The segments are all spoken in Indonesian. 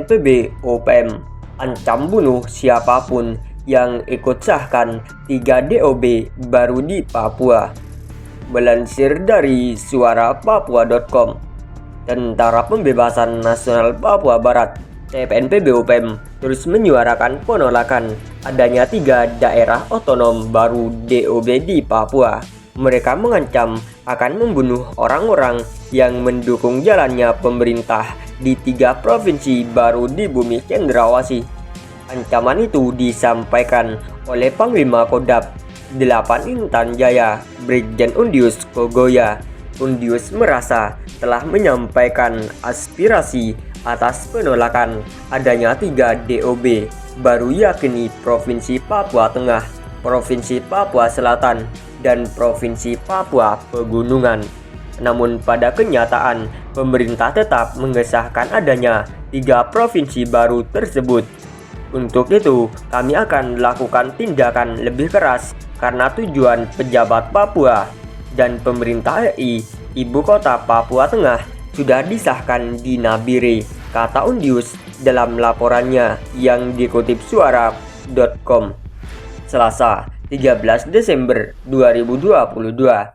TPNPB UPM ancam bunuh siapapun yang ikut sahkan 3 DOB baru di Papua. Melansir dari suarapapua.com, Tentara Pembebasan Nasional Papua Barat TPNPB UPM terus menyuarakan penolakan adanya 3 daerah otonom baru DOB di Papua. Mereka mengancam akan membunuh orang-orang yang mendukung jalannya pemerintah di 3 provinsi baru di bumi cendrawasih. Ancaman itu disampaikan oleh Panglima Kodam 8 Intan Jaya, Brigjen Undius Kogoya. Undius merasa telah menyampaikan aspirasi atas penolakan adanya 3 DOB baru, yakni Provinsi Papua Tengah, Provinsi Papua Selatan, dan Provinsi Papua Pegunungan. Namun pada kenyataan, pemerintah tetap mengesahkan adanya 3 provinsi baru tersebut. Untuk itu, kami akan melakukan tindakan lebih keras karena tujuan pejabat Papua dan pemerintah RI Ibu Kota Papua Tengah sudah disahkan di Nabire, kata Undius dalam laporannya yang dikutip suara.com Selasa 13 Desember 2022.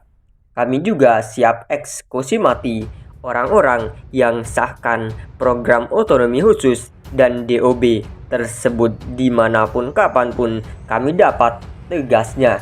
Kami juga siap eksekusi mati orang-orang yang sahkan program otonomi khusus dan DOB tersebut dimanapun kapanpun kami dapat, tegasnya.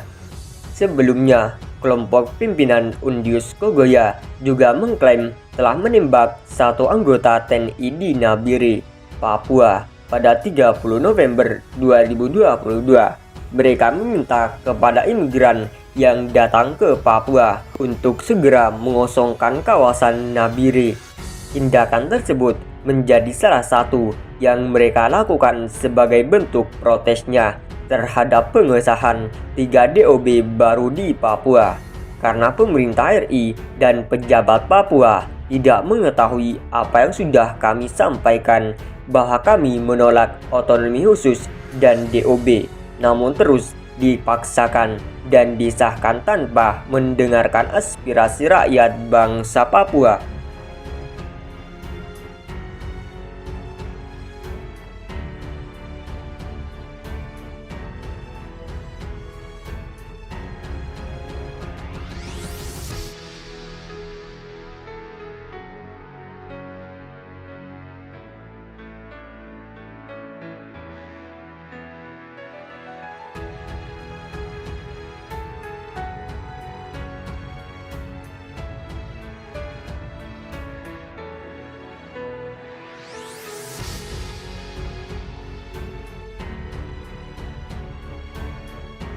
Sebelumnya, kelompok pimpinan Undius Kogoya juga mengklaim telah menembak 1 anggota TNI di Nabire, Papua pada 30 November 2022. Mereka meminta kepada imigran yang datang ke Papua untuk segera mengosongkan kawasan Nabire. Tindakan tersebut menjadi salah satu yang mereka lakukan sebagai bentuk protesnya terhadap pengesahan 3 DOB baru di Papua, karena pemerintah RI dan pejabat Papua tidak mengetahui apa yang sudah kami sampaikan bahwa kami menolak otonomi khusus dan DOB, namun terus dipaksakan dan disahkan tanpa mendengarkan aspirasi rakyat bangsa Papua.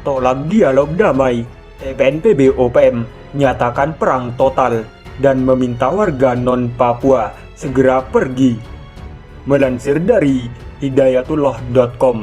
Tolak dialog damai, TPNPB UPM nyatakan perang total dan meminta warga non-Papua segera pergi. Melansir dari hidayatullah.com,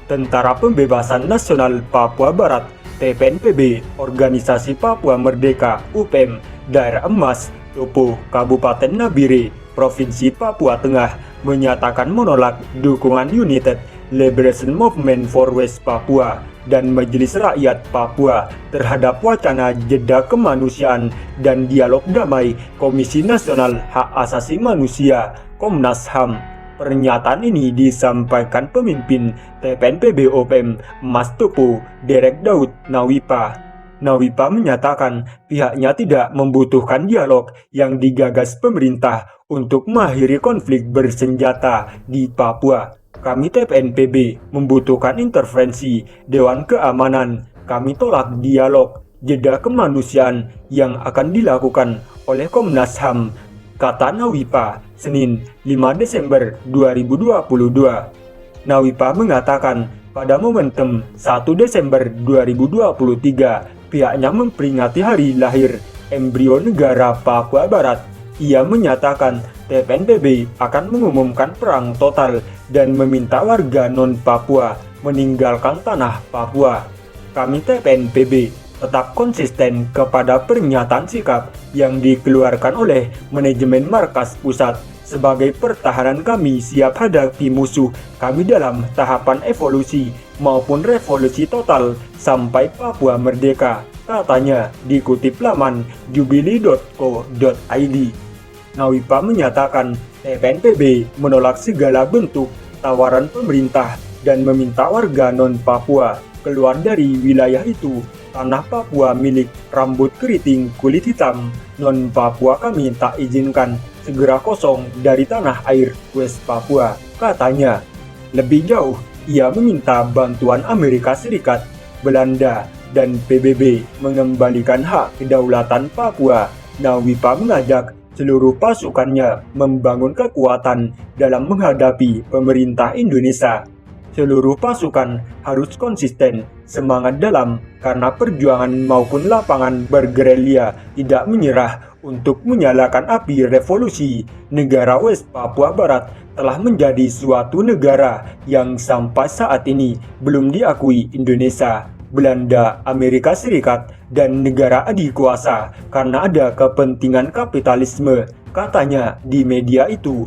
Tentara Pembebasan Nasional Papua Barat TPNPB Organisasi Papua Merdeka UPM Daerah Emas Topo Kabupaten Nabire Provinsi Papua Tengah menyatakan menolak dukungan United Liberation Movement for West Papua dan Majelis Rakyat Papua terhadap wacana jeda kemanusiaan dan dialog damai Komisi Nasional Hak Asasi Manusia Komnas HAM. Pernyataan ini disampaikan pemimpin TPNPB UPM Mas Topo Derek Daud Nawipa. Nawipa menyatakan pihaknya tidak membutuhkan dialog yang digagas pemerintah untuk mengakhiri konflik bersenjata di Papua. Kami TPNPB membutuhkan intervensi Dewan Keamanan. Kami tolak dialog jeda kemanusiaan yang akan dilakukan oleh Komnas HAM, kata Nawipa Senin 5 Desember 2022. Nawipa mengatakan pada momentum 1 Desember 2023 pihaknya memperingati hari lahir embrio negara Papua Barat. Ia menyatakan TPNPB akan mengumumkan perang total dan meminta warga non-Papua meninggalkan tanah Papua. Kami TPNPB tetap konsisten kepada pernyataan sikap yang dikeluarkan oleh manajemen markas pusat. Sebagai pertahanan kami siap hadapi musuh kami dalam tahapan evolusi maupun revolusi total sampai Papua merdeka, katanya dikutip laman jubilee.co.id. Nawipa menyatakan TPNPB menolak segala bentuk tawaran pemerintah dan meminta warga non-Papua keluar dari wilayah itu. Tanah Papua milik rambut keriting kulit hitam non-Papua kami tak izinkan segera kosong dari tanah air West Papua, katanya. Lebih jauh, ia meminta bantuan Amerika Serikat, Belanda, dan PBB mengembalikan hak kedaulatan Papua. Nawipa mengajak seluruh pasukannya membangun kekuatan dalam menghadapi pemerintah Indonesia. Seluruh pasukan harus konsisten, semangat dalam, karena perjuangan maupun lapangan bergerilya tidak menyerah untuk menyalakan api revolusi. Negara West Papua Barat telah menjadi suatu negara yang sampai saat ini belum diakui Indonesia, Belanda, Amerika Serikat, dan negara adikuasa karena ada kepentingan kapitalisme, katanya di media itu.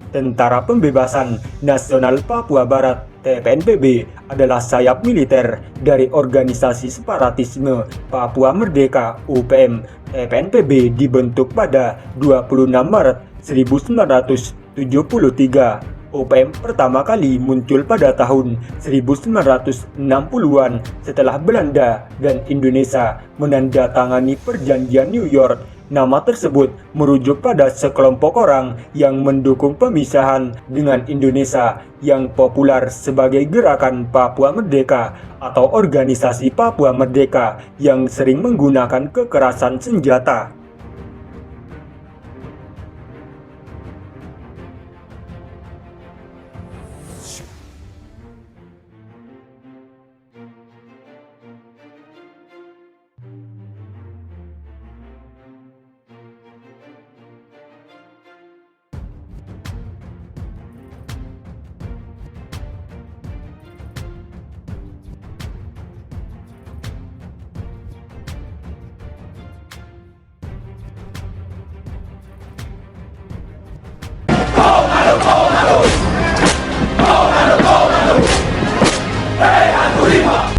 Tentara Pembebasan Nasional Papua Barat (TPNPB) adalah sayap militer dari organisasi separatisme Papua Merdeka (UPM). TPNPB dibentuk pada 26 Maret 1973. UPM pertama kali muncul pada tahun 1960-an setelah Belanda dan Indonesia menandatangani Perjanjian New York. Nama tersebut merujuk pada sekelompok orang yang mendukung pemisahan dengan Indonesia yang populer sebagai Gerakan Papua Merdeka atau Organisasi Papua Merdeka yang sering menggunakan kekerasan senjata. Hey, Anturima!